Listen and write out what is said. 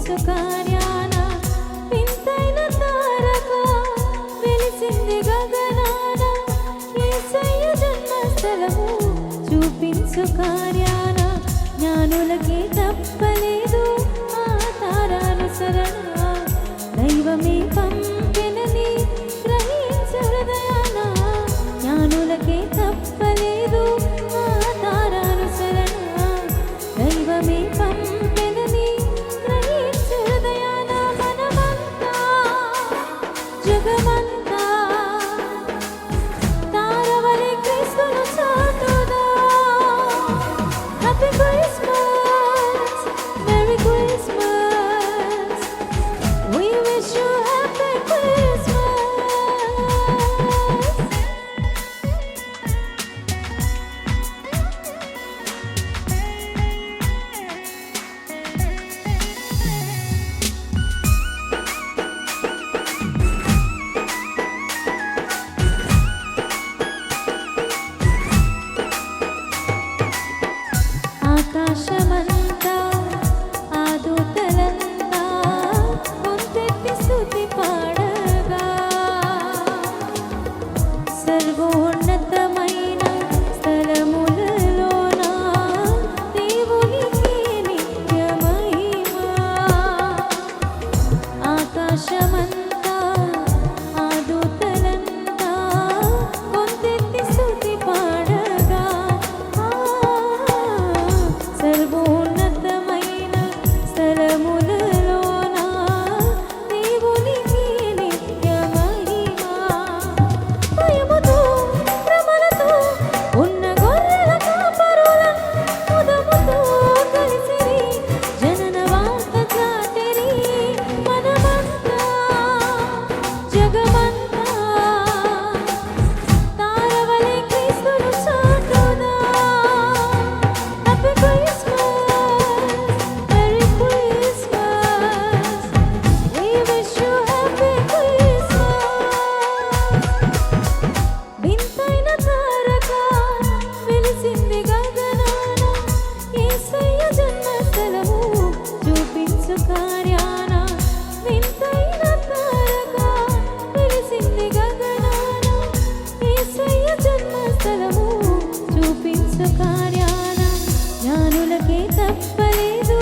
చూపించు కార్యాన వింతైన తారక వెలిసింది గగనాన యేసయ్య జన్మస్థలము చూపించు కార్యాన జ్ఞానులకి తప్పలేదు ఆ తారానుసరణ దైవమే పంపెనని గ్రహించు హృదయాన జ్ఞానులకే తప్పలేదు ఆ తారానుసరణ దైవమే పంపెనని గ్రహించు హృదయాన మనమంతా జగమంతా తారవలె క్రీస్తును చాటుదా happy Christmas merry Christmas we wish you happy Christmas. ఆకాశమంతా ఆ దూతలంతా గొంతెత్తి స్తుతి పాడగా సర్వోన్నతమైన స్థలములలోన దేవునికి నిత్య మహిమ ఆకాశమంతా ఆ దూతలంతా గొంతెత్తి స్తుతి పాడగా సర్వోన్నతమైన స్థలములలోన దేవునికి నిత్య మహిమ భయముతో భ్రమలతో ఉన్న గొర్రెల కాపరులను ముదముతో కలిసిరి జనన వార్త చాటిరి మనమంతా జగమంతా తారవలె క్రీస్తును చాటుదా happy Christmas merry Christmas we wish you happy Christmas. వింతైన తారక వెలిసింది గగనాన యేసయ్య జన్మస్థలము చూపించు కార్యాన వింతైన తారక వెలిసింది గగనాన యేసయ్య జన్మస్థలము చూపించు కార్యాన జ్ఞానులకే తప్పలేదు